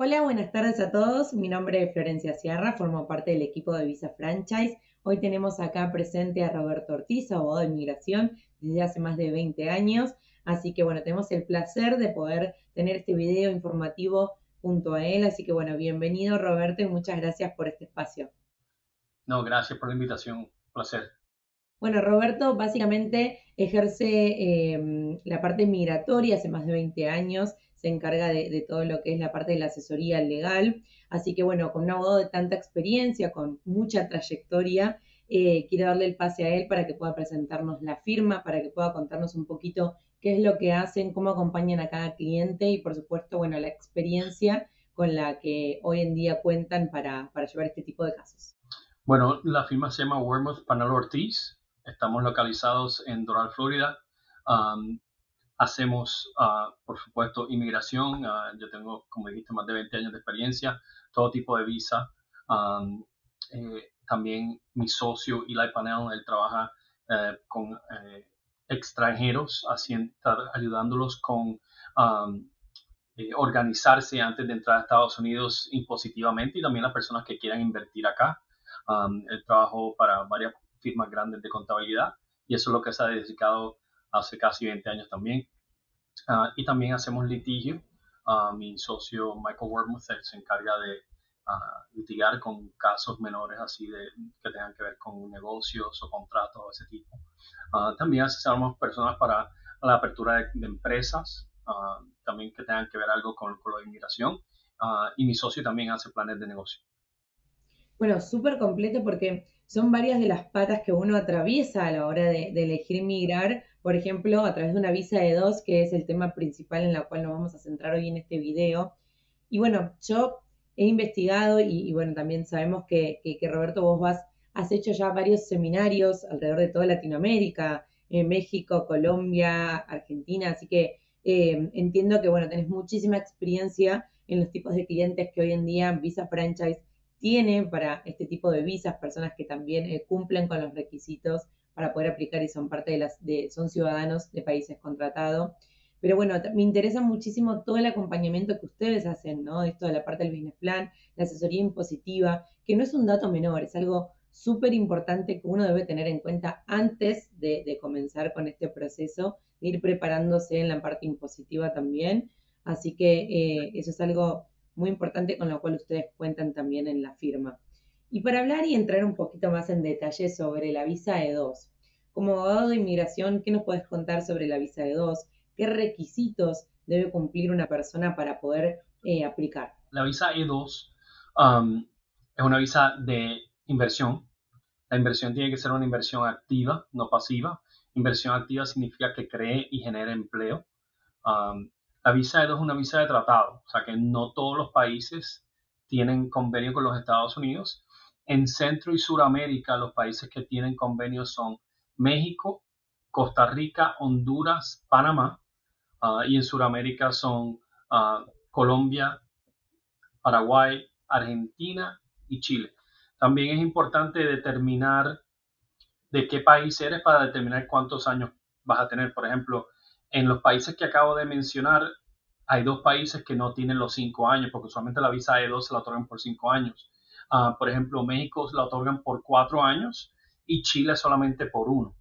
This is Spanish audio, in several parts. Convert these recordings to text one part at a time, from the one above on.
Hola, buenas tardes a todos. Mi nombre es Florencia Sierra, formo parte del equipo de Visa Franchise. Hoy tenemos acá presente a Roberto Ortiz, abogado de inmigración desde hace más de 20 años. Así que bueno, tenemos el placer de poder tener este video informativo junto a él. Así que bueno, bienvenido Roberto y muchas gracias por este espacio. No, gracias por la invitación. Placer. Bueno, Roberto básicamente ejerce la parte migratoria hace más de 20 años, se encarga de todo lo que es la parte de la asesoría legal, así que bueno, con un abogado de tanta experiencia, con mucha trayectoria, quiero darle el pase a él para que pueda presentarnos la firma, para que pueda contarnos un poquito qué es lo que hacen, cómo acompañan a cada cliente y por supuesto, bueno, la experiencia con la que hoy en día cuentan para llevar este tipo de casos. Bueno, la firma se llama Wormuth Panelo Ortiz. Estamos localizados en Doral, Florida. Um, hacemos, por supuesto, inmigración. Yo tengo, como dijiste, más de 20 años de experiencia, todo tipo de visa. También mi socio, Eli Panel, él trabaja con extranjeros, ayudándolos con organizarse antes de entrar a Estados Unidos impositivamente y también las personas que quieran invertir acá. Él trabajó para varias firmas grandes de contabilidad y eso es lo que se ha dedicado hace casi 20 años también. Y también hacemos litigio. Mi socio Michael Wormuth se encarga de litigar con casos menores así que tengan que ver con negocios o contratos de ese tipo. También asesoramos personas para la apertura de empresas, también que tengan que ver algo con la inmigración. Y mi socio también hace planes de negocio. Bueno, súper completo porque son varias de las patas que uno atraviesa a la hora de elegir migrar, por ejemplo, a través de una visa de dos, que es el tema principal en la cual nos vamos a centrar hoy en este video. Y bueno, yo he investigado y bueno, también sabemos que Roberto, has hecho ya varios seminarios alrededor de toda Latinoamérica, México, Colombia, Argentina, así que entiendo que bueno, tenés muchísima experiencia en los tipos de clientes que hoy en día Visa Franchise tiene para este tipo de visas, personas que también cumplen con los requisitos para poder aplicar y son parte son ciudadanos de países contratados. Pero bueno, me interesa muchísimo todo el acompañamiento que ustedes hacen, ¿no? Esto de la parte del business plan, la asesoría impositiva, que no es un dato menor, es algo súper importante que uno debe tener en cuenta antes de comenzar con este proceso, de ir preparándose en la parte impositiva también. Así que eso es algo muy importante con lo cual ustedes cuentan también en la firma. Y para hablar y entrar un poquito más en detalle sobre la visa E2, como abogado de inmigración, ¿qué nos puedes contar sobre la visa E2? ¿Qué requisitos debe cumplir una persona para poder aplicar? La visa E2 um, es una visa de inversión. La inversión tiene que ser una inversión activa, no pasiva. Inversión activa significa que cree y genere empleo. Um, la visa E2 es una visa de tratado, o sea que no todos los países tienen convenio con los Estados Unidos. En Centro y Suramérica, los países que tienen convenios son México, Costa Rica, Honduras, Panamá, y en Suramérica son Colombia, Paraguay, Argentina y Chile. También es importante determinar de qué país eres para determinar cuántos años vas a tener. Por ejemplo, en los países que acabo de mencionar, hay dos países que no tienen los 5 años, porque usualmente la visa E2 se la otorgan por 5 años. Por ejemplo, México se la otorgan por 4 años y Chile solamente por uno.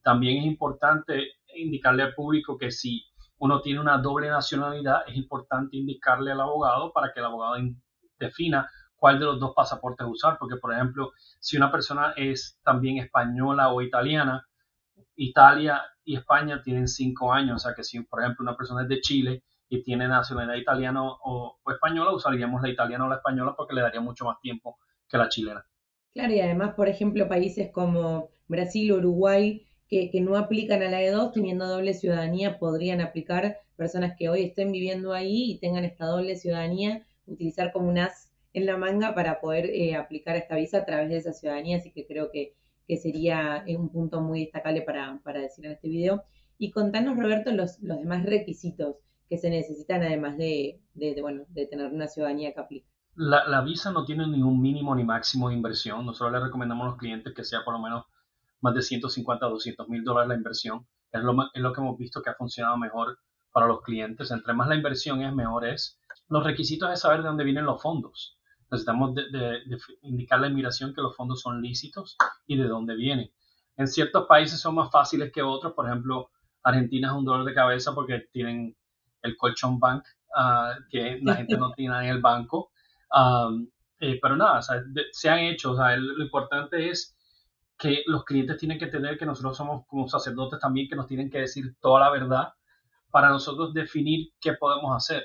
También es importante indicarle al público que si uno tiene una doble nacionalidad, es importante indicarle al abogado para que el abogado defina cuál de los dos pasaportes usar, porque por ejemplo, si una persona es también española o italiana, Italia y España tienen 5 años, o sea que si por ejemplo una persona es de Chile y tiene nacionalidad italiana o española, usaríamos la italiana o la española porque le daría mucho más tiempo que la chilena. Claro, y además, por ejemplo, países como Brasil o Uruguay que no aplican a la E2 teniendo doble ciudadanía, podrían aplicar personas que hoy estén viviendo ahí y tengan esta doble ciudadanía, utilizar como un as en la manga para poder aplicar esta visa a través de esa ciudadanía, así que creo que sería un punto muy destacable para decir en este video. Y contanos, Roberto, los demás requisitos que se necesitan además bueno, de tener una ciudadanía que aplique. La visa no tiene ningún mínimo ni máximo de inversión. Nosotros le recomendamos a los clientes que sea por lo menos más de 150 a $200,000 la inversión. Es lo que hemos visto que ha funcionado mejor para los clientes. Entre más la inversión es, mejor es. Los requisitos es saber de dónde vienen los fondos. Necesitamos indicar la inmigración que los fondos son lícitos y de dónde vienen. En ciertos países son más fáciles que otros. Por ejemplo, Argentina es un dolor de cabeza porque tienen el colchón bank, que la gente no tiene en el banco. Um, pero nada, o sea, se han hecho. O sea, lo importante es que los clientes tienen que entender que nosotros somos como sacerdotes también, que nos tienen que decir toda la verdad para nosotros definir qué podemos hacer.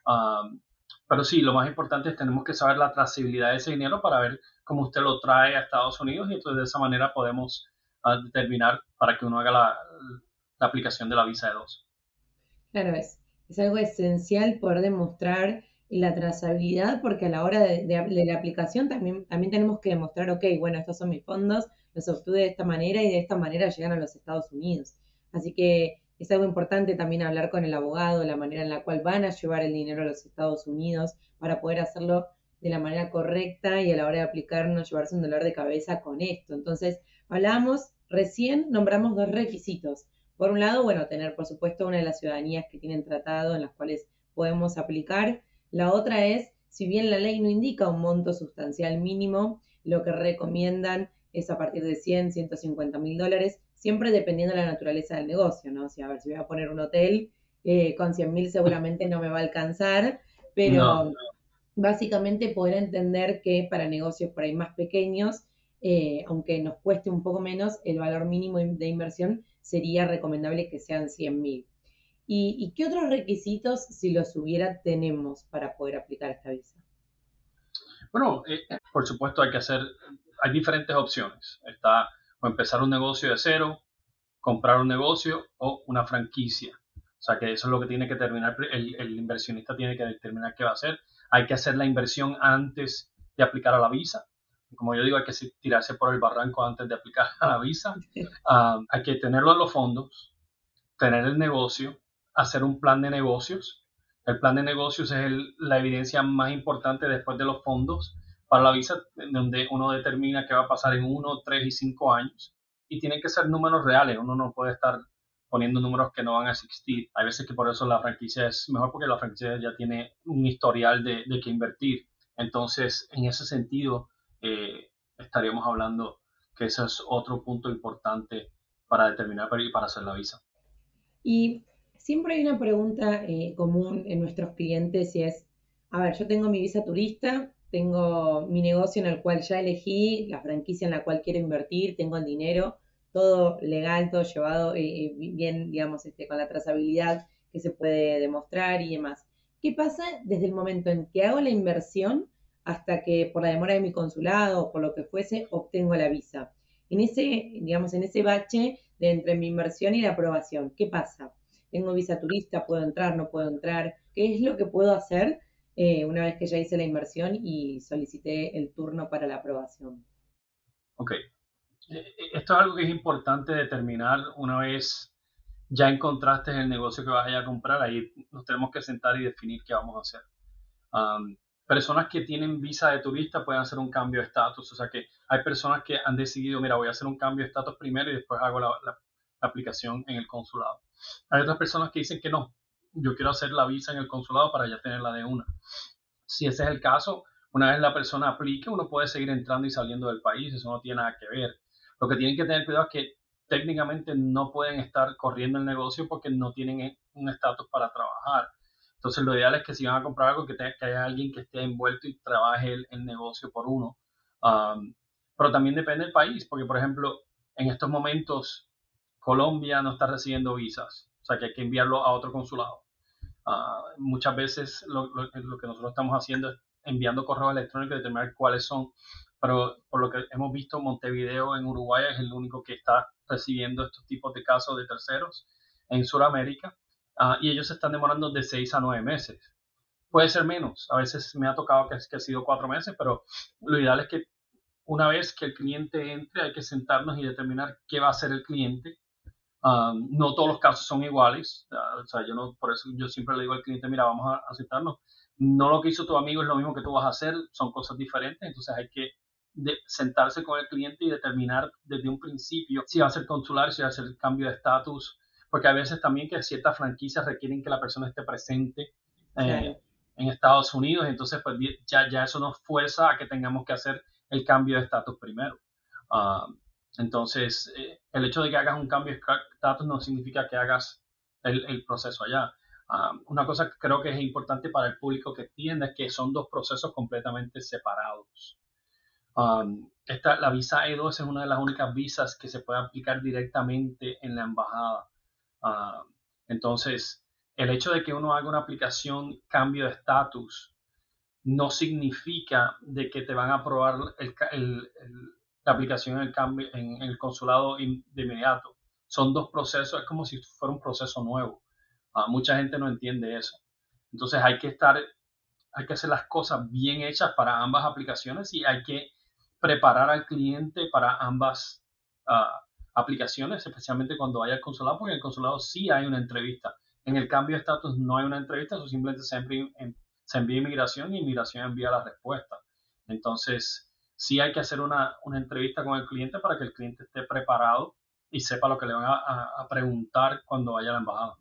Um, pero sí, lo más importante es tenemos que saber la trazabilidad de ese dinero para ver cómo usted lo trae a Estados Unidos y entonces de esa manera podemos determinar para que uno haga la aplicación de la visa de dos. Claro, es algo esencial poder demostrar la trazabilidad porque a la hora de la aplicación también tenemos que demostrar, ok, bueno, estos son mis fondos, los obtuve de esta manera y de esta manera llegan a los Estados Unidos. Así que es algo importante también hablar con el abogado, la manera en la cual van a llevar el dinero a los Estados Unidos para poder hacerlo de la manera correcta y a la hora de aplicar no llevarse un dolor de cabeza con esto. Entonces, hablamos, recién nombramos dos requisitos. Por un lado, bueno, tener por supuesto una de las ciudadanías que tienen tratado en las cuales podemos aplicar. La otra es, si bien la ley no indica un monto sustancial mínimo, lo que recomiendan es a partir de 100, 150 mil dólares, siempre dependiendo de la naturaleza del negocio, ¿no? O sea, a ver, si voy a poner un hotel, con 100 mil seguramente no me va a alcanzar, No, pero básicamente poder entender que para negocios por ahí más pequeños, aunque nos cueste un poco menos, el valor mínimo de inversión sería recomendable que sean 100.000. ¿Y qué otros requisitos, si los hubiera, tenemos para poder aplicar esta visa? bueno, por supuesto hay diferentes opciones. Está o empezar un negocio de cero, comprar un negocio o una franquicia. O sea que eso es lo que tiene que terminar, el inversionista tiene que determinar qué va a hacer. Hay que hacer la inversión antes de aplicar a la visa. Como yo digo, hay que tirarse por el barranco antes de aplicar a la visa. Hay que tenerlo en los fondos, tener el negocio, hacer un plan de negocios. El plan de negocios es la evidencia más importante después de los fondos para la visa, donde uno determina qué va a pasar en 1, 3 y 5 años. Y tienen que ser números reales. Uno no puede estar poniendo números que no van a existir. Hay veces que por eso la franquicia es mejor porque la franquicia ya tiene un historial de que invertir. Entonces, en ese sentido, estaríamos hablando que ese es otro punto importante para determinar y para hacer la visa. Y siempre hay una pregunta común en nuestros clientes y es, a ver, yo tengo mi visa turista, tengo mi negocio en el cual ya elegí, la franquicia en la cual quiero invertir, tengo el dinero, todo legal, todo llevado bien, digamos, con la trazabilidad que se puede demostrar y demás. ¿Qué pasa desde el momento en que hago la inversión hasta que por la demora de mi consulado o por lo que fuese obtengo la visa? En ese, digamos, en ese bache de entre mi inversión y la aprobación. ¿Qué pasa? Tengo visa turista, puedo entrar, no puedo entrar. ¿Qué es lo que puedo hacer una vez que ya hice la inversión y solicité el turno para la aprobación? Ok, esto es algo que es importante determinar una vez ya encontraste el negocio que vas a ir a comprar, ahí nos tenemos que sentar y definir qué vamos a hacer. Um, Personas que tienen visa de turista pueden hacer un cambio de estatus, o sea que hay personas que han decidido, mira, voy a hacer un cambio de estatus primero y después hago la aplicación en el consulado. Hay otras personas que dicen que no, yo quiero hacer la visa en el consulado para ya tenerla de una. Si ese es el caso, una vez la persona aplique, uno puede seguir entrando y saliendo del país, eso no tiene nada que ver. Lo que tienen que tener cuidado es que técnicamente no pueden estar corriendo el negocio porque no tienen un estatus para trabajar. Entonces lo ideal es que si van a comprar algo, que haya alguien que esté envuelto y trabaje el negocio por uno. Um, pero también depende del país, porque por ejemplo, en estos momentos Colombia no está recibiendo visas, o sea que hay que enviarlo a otro consulado. Muchas veces lo que nosotros estamos haciendo es enviando correos electrónicos y determinar cuáles son, pero por lo que hemos visto, Montevideo en Uruguay es el único que está recibiendo estos tipos de casos de terceros en Sudamérica, y ellos se están demorando de 6 a 9 meses. Puede ser menos, a veces me ha tocado que ha sido 4 meses, pero lo ideal es que una vez que el cliente entre hay que sentarnos y determinar qué va a hacer el cliente. No todos los casos son iguales. O sea, yo no, por eso yo siempre le digo al cliente, mira, vamos a aceptarnos. No lo que hizo tu amigo es lo mismo que tú vas a hacer, son cosas diferentes. Entonces hay que sentarse con el cliente y determinar desde un principio si va a ser consular, si va a ser cambio de estatus, porque a veces también que ciertas franquicias requieren que la persona esté presente. Claro. en Estados Unidos, entonces pues ya eso nos fuerza a que tengamos que hacer el cambio de estatus primero. Uh, entonces, el hecho de que hagas un cambio de estatus no significa que hagas el proceso allá. Una cosa que creo que es importante para el público que entienda es que son dos procesos completamente separados. La visa E2 es una de las únicas visas que se puede aplicar directamente en la embajada. Entonces, el hecho de que uno haga una aplicación cambio de estatus no significa de que te van a aprobar la aplicación en el, cambio, en el consulado de inmediato. Son dos procesos, es como si fuera un proceso nuevo. Mucha gente no entiende eso. Entonces hay que hacer las cosas bien hechas para ambas aplicaciones y hay que preparar al cliente para ambas aplicaciones, especialmente cuando vaya al consulado, porque en el consulado sí hay una entrevista. En el cambio de estatus no hay una entrevista, eso simplemente se envía inmigración y inmigración envía la respuesta. Entonces, sí hay que hacer una entrevista con el cliente para que el cliente esté preparado y sepa lo que le van a preguntar cuando vaya a la embajada.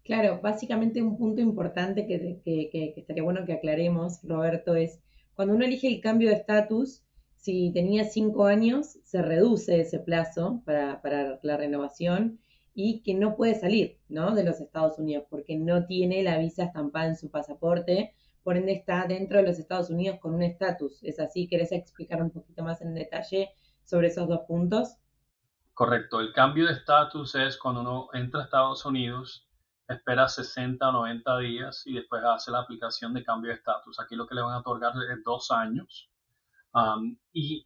Claro, básicamente un punto importante que estaría bueno que aclaremos, Roberto, es cuando uno elige el cambio de estatus, si tenía 5 años, se reduce ese plazo para la renovación y que no puede salir, ¿no? De los Estados Unidos porque no tiene la visa estampada en su pasaporte, por ende está dentro de los Estados Unidos con un estatus. ¿Es así? ¿Querés explicar un poquito más en detalle sobre esos dos puntos? Correcto. El cambio de estatus es cuando uno entra a Estados Unidos, espera 60 o 90 días y después hace la aplicación de cambio de estatus. Aquí lo que le van a otorgar es 2 años y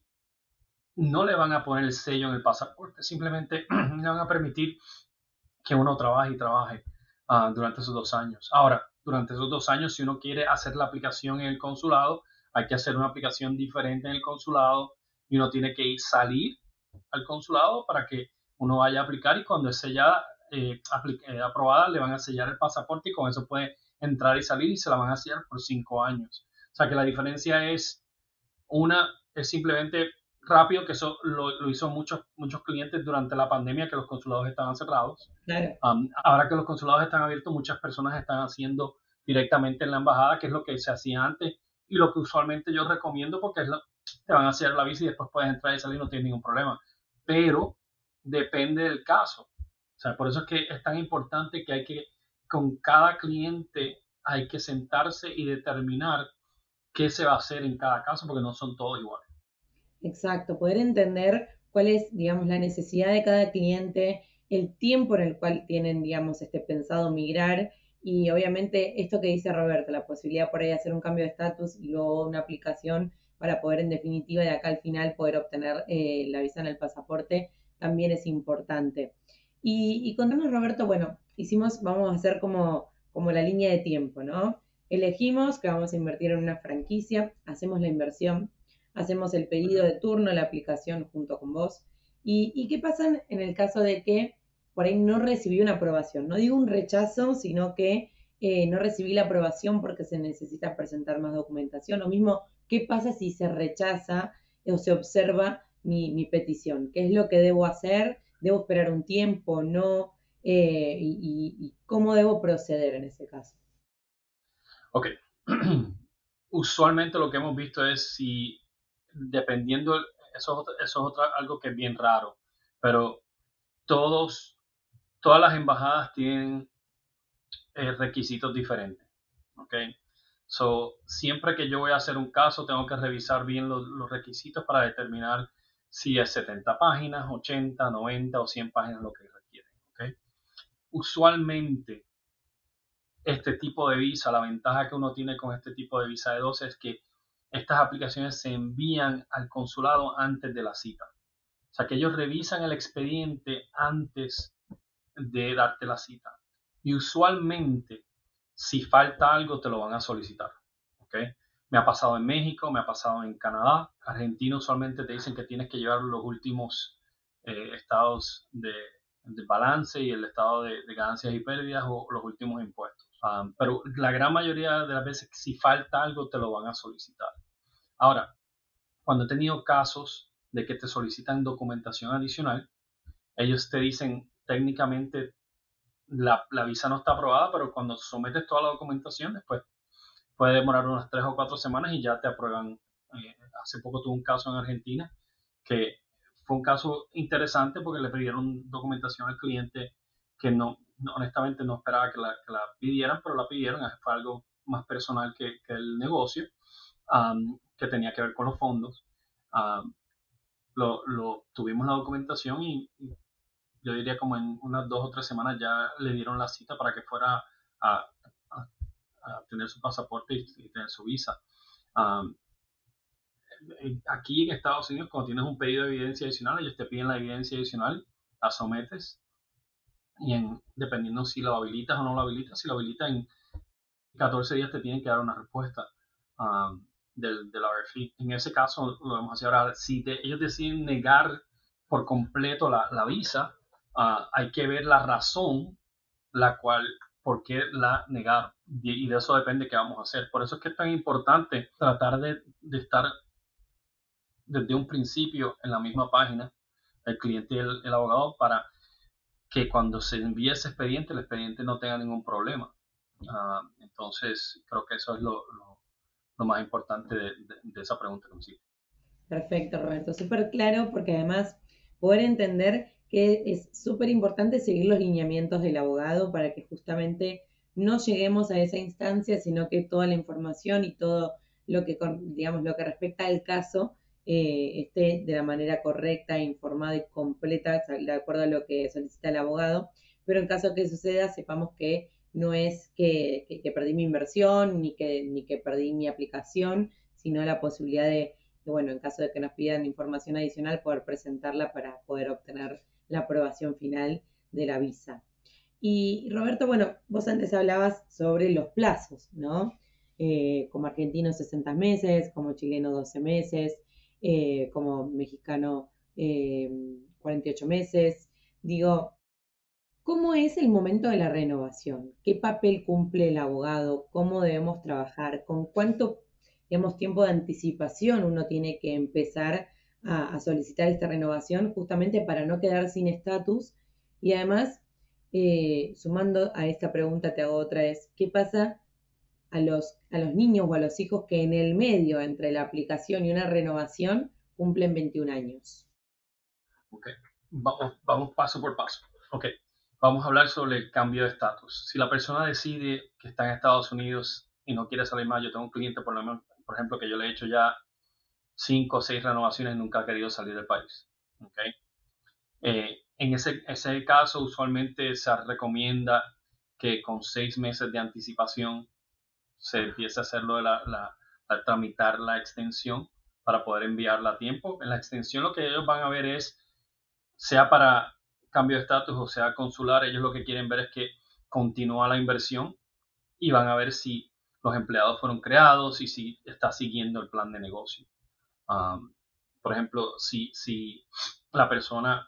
no le van a poner el sello en el pasaporte, simplemente le van a permitir que uno trabaje y trabaje durante esos 2 años. Ahora, durante esos 2 años, si uno quiere hacer la aplicación en el consulado, hay que hacer una aplicación diferente en el consulado y uno tiene que salir al consulado para que uno vaya a aplicar y cuando es sellada, aprobada, le van a sellar el pasaporte y con eso puede entrar y salir y se la van a sellar por 5 años. O sea que la diferencia es simplemente rápido, que eso lo hizo muchos clientes durante la pandemia, que los consulados estaban cerrados. Claro. Ahora que los consulados están abiertos, muchas personas están haciendo directamente en la embajada, que es lo que se hacía antes y lo que usualmente yo recomiendo porque te van a hacer la visa y después puedes entrar y salir, no tienes ningún problema. Pero depende del caso. O sea, por eso es que es tan importante que con cada cliente hay que sentarse y determinar qué se va a hacer en cada caso, porque no son todos iguales. Exacto, poder entender cuál es, digamos, la necesidad de cada cliente, el tiempo en el cual tienen, digamos, pensado migrar y obviamente esto que dice Roberto, la posibilidad por ahí de hacer un cambio de estatus y luego una aplicación para poder en definitiva de acá al final poder obtener la visa en el pasaporte también es importante. Y contanos, Roberto, bueno, vamos a hacer como la línea de tiempo, ¿no? Elegimos que vamos a invertir en una franquicia, hacemos la inversión, hacemos el pedido de turno, la aplicación junto con vos. ¿Y qué pasa en el caso de que por ahí no recibí una aprobación? No digo un rechazo, sino que no recibí la aprobación porque se necesita presentar más documentación. Lo mismo, ¿qué pasa si se rechaza o se observa mi petición? ¿Qué es lo que debo hacer? ¿Debo esperar un tiempo? ¿No? Y cómo debo proceder en ese caso. Ok. Usualmente lo que hemos visto es si, dependiendo, eso es algo que es bien raro, pero todas las embajadas tienen requisitos diferentes. Ok. So, siempre que yo voy a hacer un caso, tengo que revisar bien los requisitos para determinar si es 70 páginas, 80, 90 o 100 páginas lo que requieren. Okay. Usualmente, este tipo de visa, la ventaja que uno tiene con este tipo de visa de 12 es que estas aplicaciones se envían al consulado antes de la cita. O sea que ellos revisan el expediente antes de darte la cita. Y usualmente, si falta algo, te lo van a solicitar. ¿Okay? Me ha pasado en México, me ha pasado en Canadá. Argentina usualmente te dicen que tienes que llevar los últimos estados de balance y el estado de ganancias y pérdidas o los últimos impuestos. Pero la gran mayoría de las veces, si falta algo, te lo van a solicitar. Ahora, cuando he tenido casos de que te solicitan documentación adicional, ellos te dicen técnicamente la visa no está aprobada, pero cuando sometes toda la documentación, después puede demorar unas 3 o 4 semanas y ya te aprueban. Hace poco tuve un caso en Argentina que fue un caso interesante porque le pidieron documentación al cliente que honestamente no esperaba que la pidieran, pero la pidieron. Fue algo más personal que el negocio, que tenía que ver con los fondos. Um, Tuvimos la documentación y yo diría como en unas 2 o 3 semanas ya le dieron la cita para que fuera a, a- a tener su pasaporte y tener su visa. Um, Aquí en Estados Unidos, cuando tienes un pedido de evidencia adicional, ellos te piden la evidencia adicional, la sometes y dependiendo si lo habilitas o no lo habilitas, si lo habilitas en 14 días te tienen que dar una respuesta del RFE. En ese caso lo vamos a hacer ahora. Si ellos deciden negar por completo la visa, hay que ver la razón la cual, por qué la negaron. Y de eso depende qué vamos a hacer. Por eso es que es tan importante tratar de estar desde un principio en la misma página, el cliente y el abogado, para que cuando se envíe ese expediente, el expediente no tenga ningún problema. Entonces, creo que eso es lo más importante de esa pregunta que me hiciste. Perfecto, Roberto. Súper claro porque además poder entender que es súper importante seguir los lineamientos del abogado para que justamente no lleguemos a esa instancia, sino que toda la información y todo lo que, digamos, lo que respecta al caso esté de la manera correcta, informada y completa, de acuerdo a lo que solicita el abogado. Pero en caso que suceda, sepamos que no es que perdí mi inversión ni que perdí mi aplicación, sino la posibilidad de bueno, en caso de que nos pidan información adicional, poder presentarla para poder obtener la aprobación final de la visa. Y Roberto, bueno, vos antes hablabas sobre los plazos, ¿no? Como argentino 60 meses, como chileno 12 meses, como mexicano 48 meses. Digo, ¿cómo es el momento de la renovación? ¿Qué papel cumple el abogado? ¿Cómo debemos trabajar? ¿Con cuánto, digamos, tiempo de anticipación uno tiene que empezar a solicitar esta renovación justamente para no quedar sin estatus? Y además, sumando a esta pregunta, te hago otra, es, ¿qué pasa a los niños o a los hijos que en el medio entre la aplicación y una renovación cumplen 21 años? Ok, vamos paso por paso. Ok, vamos a hablar sobre el cambio de estatus. Si la persona decide que está en Estados Unidos y no quiere salir más, yo tengo un cliente, por ejemplo, que yo le he hecho ya 5 o 6 renovaciones y nunca ha querido salir del país. Okay. En ese caso, usualmente se recomienda que con 6 meses de anticipación se empiece a hacerlo a tramitar la extensión para poder enviarla a tiempo. En la extensión lo que ellos van a ver es, sea para cambio de estatus o sea consular, ellos lo que quieren ver es que continúa la inversión y van a ver si los empleados fueron creados y si está siguiendo el plan de negocio. Um, por ejemplo, si la persona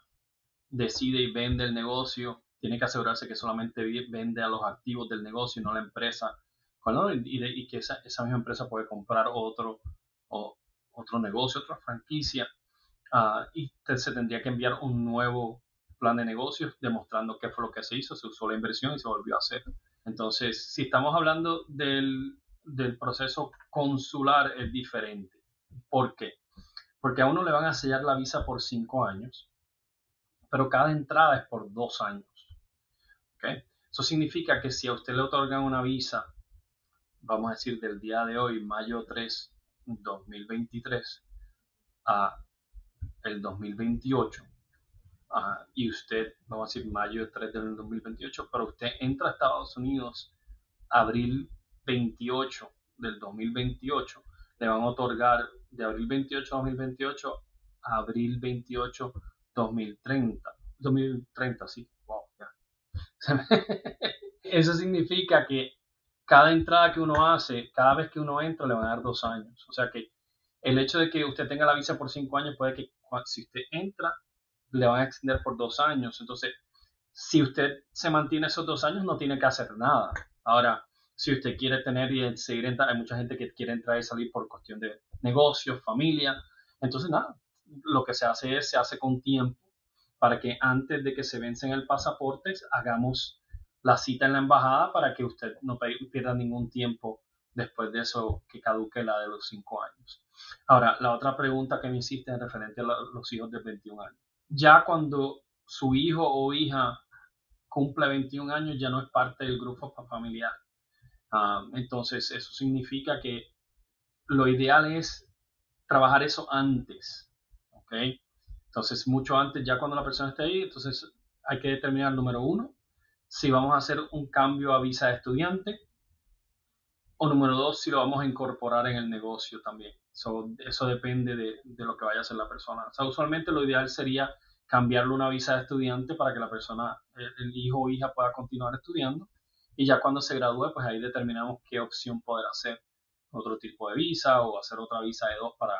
decide y vende el negocio, tiene que asegurarse que solamente vende a los activos del negocio y no a la empresa, ¿no? Y que esa misma empresa puede comprar o, otro negocio, otra franquicia, y se tendría que enviar un nuevo plan de negocios demostrando qué fue lo que se hizo, se usó la inversión y se volvió a hacer. Entonces, si estamos hablando del proceso consular, es diferente. ¿Por qué? Porque a uno le van a sellar la visa por 5 años, pero cada entrada es por 2 años. ¿Okay? Eso significa que si a usted le otorgan una visa, vamos a decir del día de hoy, mayo 3, 2023, a el 2028, y usted, vamos a decir mayo 3 del 2028, pero usted entra a Estados Unidos abril 28 del 2028, le van a otorgar de abril 28 2028 a abril 28 2030, sí, wow, ya. Eso significa que cada entrada que uno hace, cada vez que uno entra, le van a dar 2 años. O sea que el hecho de que usted tenga la visa por 5 años puede que si usted entra, le van a extender por 2 años. Entonces, si usted se mantiene esos 2 años, no tiene que hacer nada. Ahora, si usted quiere tener y seguir entrando, hay mucha gente que quiere entrar y salir por cuestión de negocios, familia. Entonces, nada, lo que se hace es, se hace con tiempo para que antes de que se vencen el pasaporte, hagamos la cita en la embajada para que usted no pierda ningún tiempo después de eso que caduque la de los 5 años. Ahora, la otra pregunta que me hiciste en referente a los hijos de 21 años. Ya cuando su hijo o hija cumple 21 años, ya no es parte del grupo familiar. Entonces, eso significa que lo ideal es trabajar eso antes, ¿ok? Entonces, mucho antes, ya cuando la persona esté ahí, entonces hay que determinar, número uno, si vamos a hacer un cambio a visa de estudiante, o número dos, si lo vamos a incorporar en el negocio también. Eso depende de lo que vaya a hacer la persona. O sea, usualmente lo ideal sería cambiarle una visa de estudiante para que la persona, el hijo o hija pueda continuar estudiando. Y ya cuando se gradúe, pues ahí determinamos qué opción poder hacer. Otro tipo de visa o hacer otra visa de dos para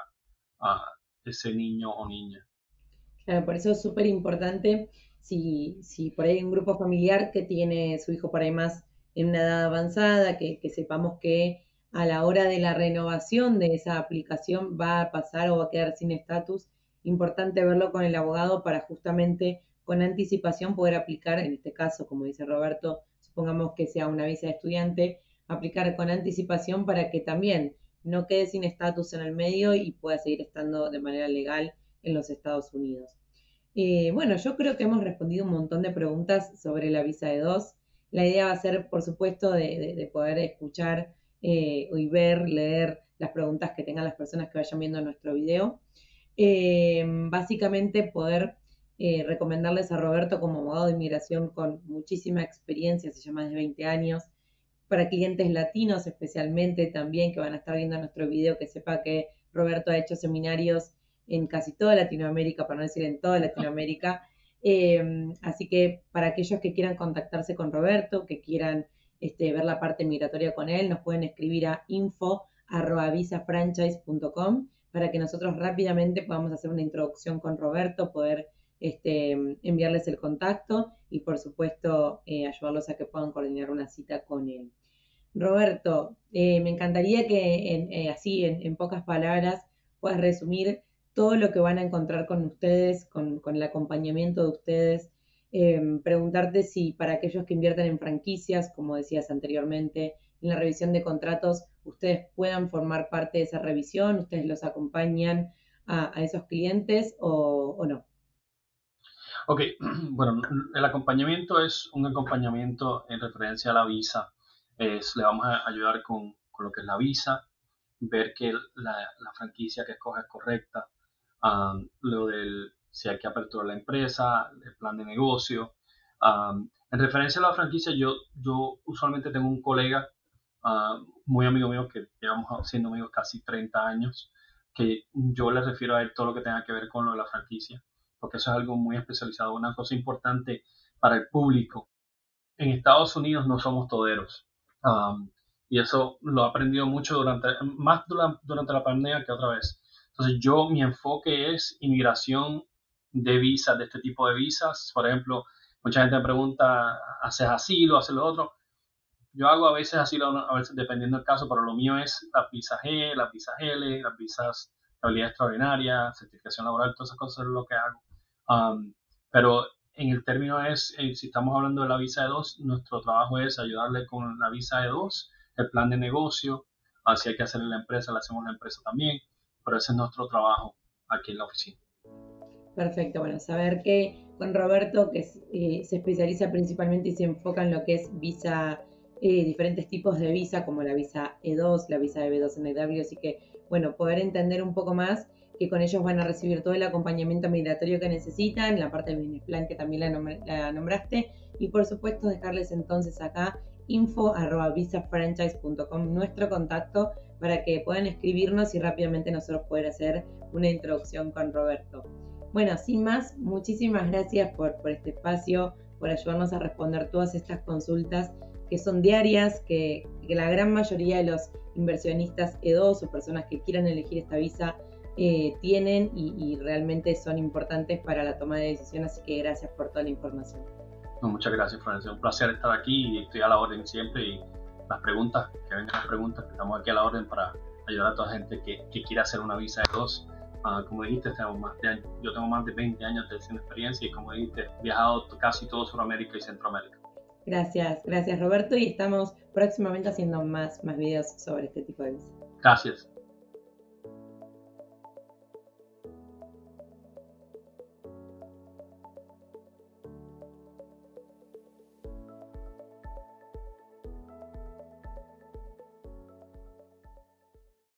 ese niño o niña. Claro, por eso es súper importante si por ahí hay un grupo familiar que tiene su hijo por ahí más en una edad avanzada, que sepamos que a la hora de la renovación de esa aplicación va a pasar o va a quedar sin estatus. Importante verlo con el abogado para justamente con anticipación poder aplicar, en este caso, como dice Roberto, supongamos que sea una visa de estudiante, aplicar con anticipación para que también no quede sin estatus en el medio y pueda seguir estando de manera legal en los Estados Unidos. Bueno, yo creo que hemos respondido un montón de preguntas sobre la visa de dos. La idea va a ser, por supuesto, de poder escuchar y ver, leer las preguntas que tengan las personas que vayan viendo nuestro video. Básicamente poder recomendarles a Roberto como abogado de inmigración con muchísima experiencia, hace ya más de 20 años, para clientes latinos especialmente también que van a estar viendo nuestro video, que sepa que Roberto ha hecho seminarios en casi toda Latinoamérica, para no decir en toda Latinoamérica. Así que para aquellos que quieran contactarse con Roberto, que quieran ver la parte migratoria con él, nos pueden escribir a info@visafranchise.com para que nosotros rápidamente podamos hacer una introducción con Roberto, poder enviarles el contacto y por supuesto ayudarlos a que puedan coordinar una cita con él. Roberto, me encantaría que así en pocas palabras puedas resumir todo lo que van a encontrar con ustedes, con el acompañamiento de ustedes. Preguntarte si para aquellos que invierten en franquicias, como decías anteriormente, en la revisión de contratos, ustedes puedan formar parte de esa revisión, ustedes los acompañan a esos clientes o no. Ok, bueno, el acompañamiento es un acompañamiento en referencia a la visa. Le vamos a ayudar con lo que es la visa, ver que la franquicia que escoge es correcta, lo del si hay que aperturar la empresa, el plan de negocio. En referencia a la franquicia, yo usualmente tengo un colega muy amigo mío que llevamos siendo amigos casi 30 años, que yo le refiero a él todo lo que tenga que ver con lo de la franquicia, porque eso es algo muy especializado. Una cosa importante para el público, en Estados Unidos no somos toderos. Y eso lo he aprendido mucho durante la pandemia que otra vez. Entonces mi enfoque es inmigración de visas, de este tipo de visas. Por ejemplo, mucha gente me pregunta, ¿haces asilo, haces lo otro? Yo hago a veces asilo, a veces dependiendo del caso, pero lo mío es las visas G, las visas L, las visas de habilidad extraordinaria, certificación laboral, todas esas cosas es lo que hago. Pero en el término es, si estamos hablando de la visa de dos, nuestro trabajo es ayudarle con la visa de dos, el plan de negocio, si hay que hacerle la empresa, le hacemos la empresa también, pero ese es nuestro trabajo aquí en la oficina. Perfecto, bueno, saber que con Roberto, que se especializa principalmente y se enfoca en lo que es visa, diferentes tipos de visa, como la visa E2, la visa de B2NW, así que, bueno, poder entender un poco más que con ellos van a recibir todo el acompañamiento migratorio que necesitan, la parte del business plan que también la nombraste, y por supuesto dejarles entonces acá info@visafranchise.com nuestro contacto para que puedan escribirnos y rápidamente nosotros poder hacer una introducción con Roberto. Bueno, sin más, muchísimas gracias por este espacio, por ayudarnos a responder todas estas consultas que son diarias, que la gran mayoría de los inversionistas E2 o personas que quieran elegir esta visa tienen y realmente son importantes para la toma de decisión, así que gracias por toda la información. No, muchas gracias, Florencia. Un placer estar aquí y estoy a la orden siempre. Y las preguntas, que vengan las preguntas, que estamos aquí a la orden para ayudar a toda la gente que quiera hacer una visa de dos. Como dijiste, yo tengo más de 20 años de experiencia y como dijiste, he viajado casi todo Sudamérica y Centroamérica. Gracias Roberto, y estamos próximamente haciendo más videos sobre este tipo de visa. Gracias.